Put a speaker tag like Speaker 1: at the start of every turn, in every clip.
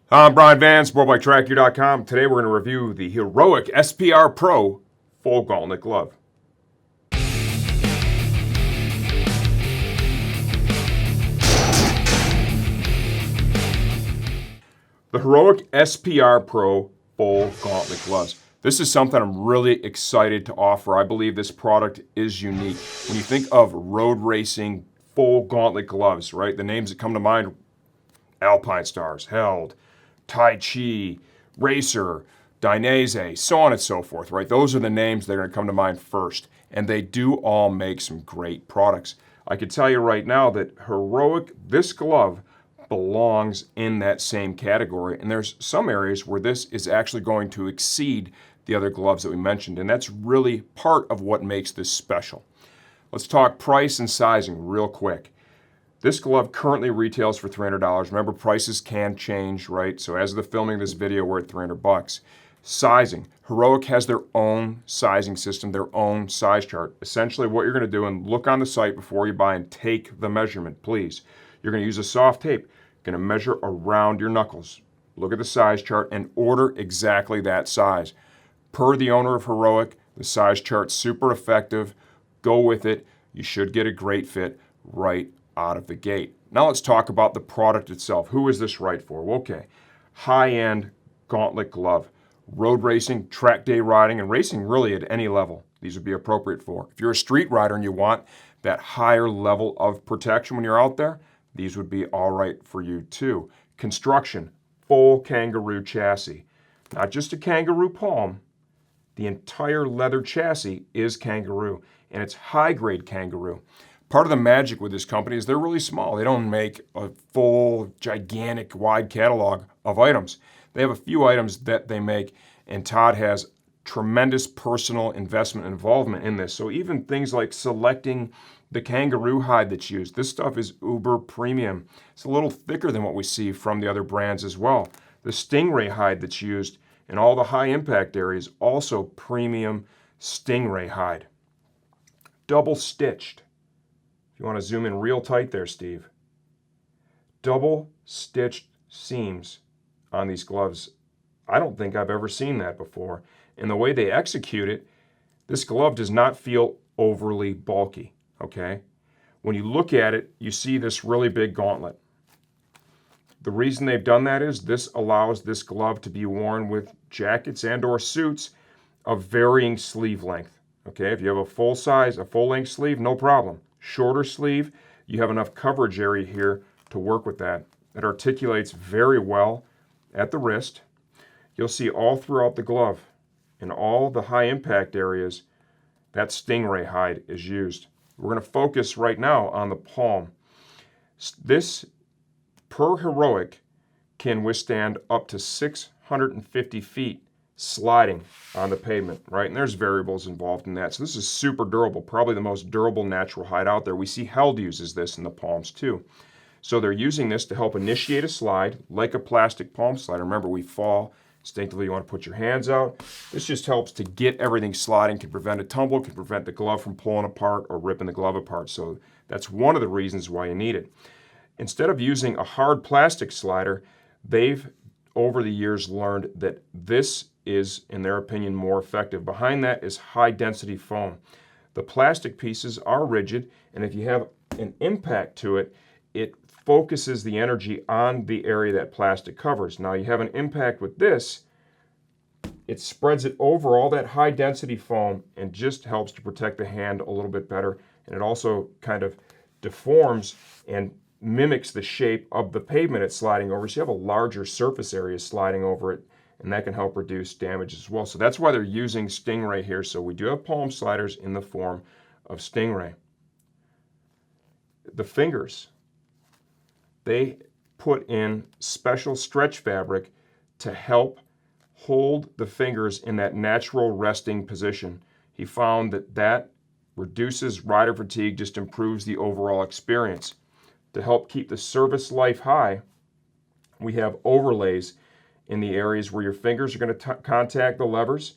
Speaker 1: I'm Brian Van, SportbikeTrackYou.com. Today we're going to review the Heroic SPR Pro Full Gauntlet Glove. The Heroic SPR Pro Full Gauntlet Gloves. This is something I'm really excited to offer. I believe this product is unique. When you think of road racing full gauntlet gloves, right? The names that come to mind: Alpinestars, Held, Taichi, Racer, Dainese, so on and so forth, right? Those are the names that are going to come to mind first. And they do all make some great products. I can tell you right now that Heroic, this glove, belongs in that same category. And there's some areas where this is actually going to exceed the other gloves that we mentioned. And that's really part of what makes this special. Let's talk price and sizing real quick. This glove currently retails for $300. Remember, prices can change, right? So as of the filming of this video, we're at $300. Sizing. Heroic has their own sizing system, their own size chart. Essentially what you're going to do, and look on the site before you buy and take the measurement, please. You're going to use a soft tape. You're going to measure around your knuckles. Look at the size chart and order exactly that size. Per the owner of Heroic, the size chart's super effective. Go with it. You should get a great fit right out of the gate. Now let's talk about the product itself. Who is this right for? Well, okay, high-end gauntlet glove. Road racing, track day riding, and racing really at any level. These would be appropriate for. If you're a street rider and you want that higher level of protection when you're out there, these would be all right for you too. Construction, full Kangaroo chassis. Not just a Kangaroo palm. The entire leather chassis is Kangaroo, and it's high-grade Kangaroo. Part of the magic with this company is they're really small. They don't make a full, gigantic, wide catalog of items. They have a few items that they make, and Todd has tremendous personal investment and involvement in this. So even things like selecting the Kangaroo hide that's used, this stuff is uber premium. It's a little thicker than what we see from the other brands as well. The Stingray hide that's used in all the high impact areas, also premium Stingray hide. Double stitched. If you want to zoom in real tight there, Steve. Double stitched seams on these gloves. I don't think I've ever seen that before. And the way they execute it, this glove does not feel overly bulky, okay? When you look at it, you see this really big gauntlet. The reason they've done that is this allows this glove to be worn with jackets and or suits of varying sleeve length, okay? If you have a full size, a full length sleeve, no problem. Shorter sleeve, you have enough coverage area here to work with that. It articulates very well at the wrist. You'll see all throughout the glove, in all the high impact areas, that Stingray hide is used. We're going to focus right now on the palm. This, per Heroic, can withstand up to 650 feet sliding on the pavement, right? And there's variables involved in that. So this is super durable, probably the most durable natural hide out there. We see Held uses this in the palms too. So they're using this to help initiate a slide like a plastic palm slider. Remember, we fall. Instinctively, you want to put your hands out. This just helps to get everything sliding, can prevent a tumble, can prevent the glove from pulling apart or ripping the glove apart. So that's one of the reasons why you need it. Instead of using a hard plastic slider, they've, over the years, learned that this is, in their opinion, more effective. Behind that is high density foam. The plastic pieces are rigid, and if you have an impact to it, it focuses the energy on the area that plastic covers. Now you have an impact with this, it spreads it over all that high density foam and just helps to protect the hand a little bit better. And it also kind of deforms and mimics the shape of the pavement it's sliding over. So you have a larger surface area sliding over it, and that can help reduce damage as well. So that's why they're using Stingray here. So we do have palm sliders in the form of Stingray. The fingers, they put in special stretch fabric to help hold the fingers in that natural resting position. He found that that reduces rider fatigue, just improves the overall experience. To help keep the service life high, we have overlays in the areas where your fingers are going to contact the levers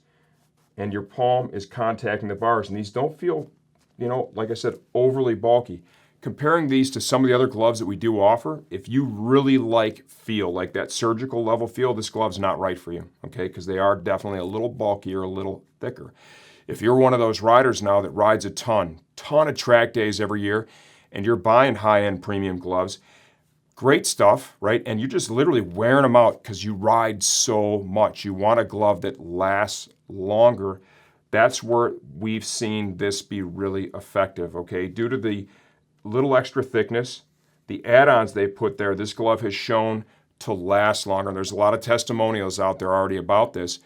Speaker 1: and your palm is contacting the bars. And these don't feel, like I said, overly bulky. comparing these to some of the other gloves that we do offer, if you really like feel, like that surgical level feel, this glove's not right for you, okay? Because they are definitely a little bulkier, a little thicker. If you're one of those riders now that rides a ton of track days every year, and you're buying high-end premium gloves, great stuff, right? And you're just literally wearing them out because you ride so much. You want a glove that lasts longer. That's where we've seen this be really effective, okay? Due to the little extra thickness, the add-ons they put there, this glove has shown to last longer. There's a lot of testimonials out there already about this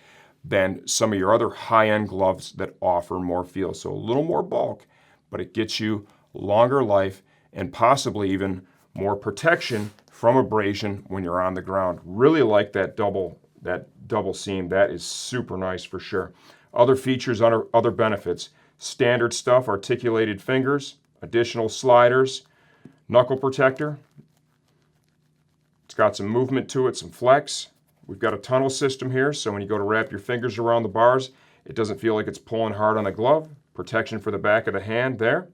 Speaker 1: than some of your other high-end gloves that offer more feel. So a little more bulk, but it gets you longer life and possibly even more protection from abrasion when you're on the ground. Really like that double seam. That is super nice for sure. Other features, other benefits, standard stuff, articulated fingers, additional sliders, knuckle protector. It's got some movement to it, some flex. We've got a tunnel system here, so when you go to wrap your fingers around the bars, it doesn't feel like it's pulling hard on the glove. Protection for the back of the hand there.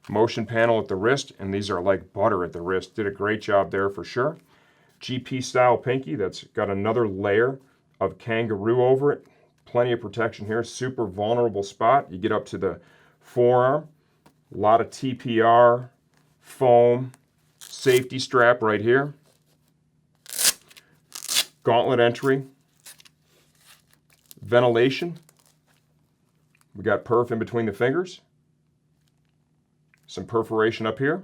Speaker 1: Motion panel at the wrist, and these are like butter at the wrist. Did a great job there for sure. GP style pinky that's got another layer of kangaroo over it. Plenty of protection here. Super vulnerable spot. You get up to the forearm. A lot of TPR, foam, safety strap right here. Gauntlet entry. Ventilation. We got perf in between the fingers. Some perforation up here.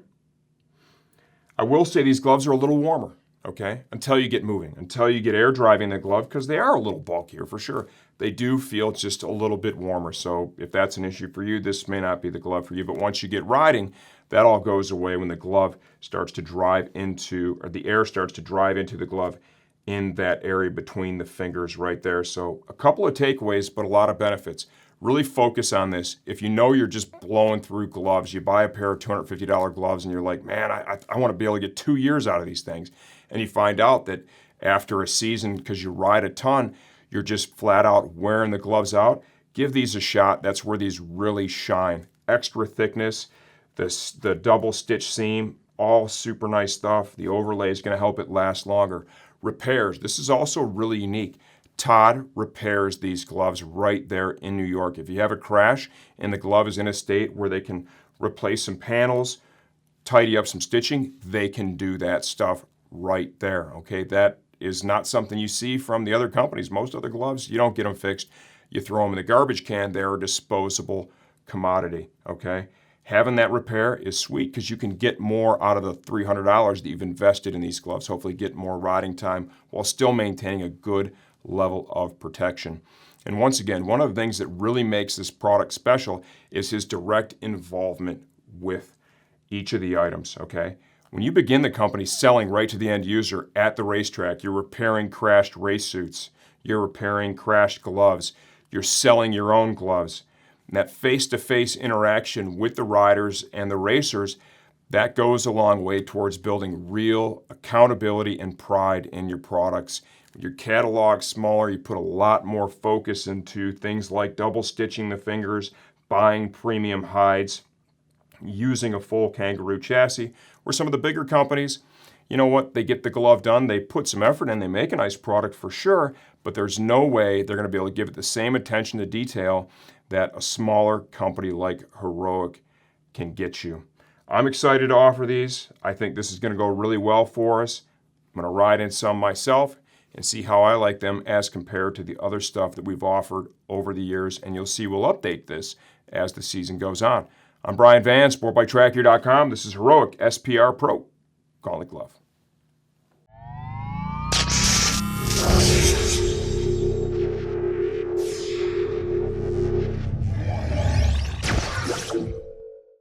Speaker 1: I will say these gloves are a little warmer, okay? Until you get moving, until you get air driving the glove, because they are a little bulkier for sure. They do feel just a little bit warmer. So if that's an issue for you, this may not be the glove for you. But once you get riding, that all goes away when the glove starts to drive into, or the air starts to drive into the glove in that area between the fingers right there. So a couple of takeaways, but a lot of benefits. Really focus on this. If you know you're just blowing through gloves, you buy a pair of $250 gloves and you're like, man, I want to be able to get 2 years out of these things. And you find out that after a season, because you ride a ton, you're just flat out wearing the gloves out. Give these a shot. That's where these really shine. Extra thickness, the double stitch seam, all super nice stuff. The overlay is going to help it last longer. Repairs. This is also really unique. Todd repairs these gloves right there in New York. If you have a crash and the glove is in a state where they can replace some panels, tidy up some stitching, they can do that stuff right there, okay? That is not something you see from the other companies. Most other gloves, you don't get them fixed. You throw them in the garbage can. They're a disposable commodity, okay? Having that repair is sweet because you can get more out of the $300 that you've invested in these gloves. Hopefully get more riding time while still maintaining a good level of protection. And once again, one of the things that really makes this product special is his direct involvement with each of the items, okay? When you begin the company selling right to the end user at the racetrack, you're repairing crashed race suits, you're repairing crashed gloves, you're selling your own gloves. And that face-to-face interaction with the riders and the racers, that goes a long way towards building real accountability and pride in your products. Your catalog's smaller, you put a lot more focus into things like double stitching the fingers, buying premium hides, using a full Kangaroo chassis, where some of the bigger companies, you know what, they get the glove done, they put some effort in, they make a nice product for sure, but there's no way they're going to be able to give it the same attention to detail that a smaller company like Heroic can get you. I'm excited to offer these. I think this is going to go really well for us. I'm going to ride in some myself and see how I like them as compared to the other stuff that we've offered over the years, and you'll see we'll update this as the season goes on. I'm Brian Van, SportbikeTrackGear.com. This is Heroic SPR Pro Gauntlet Glove.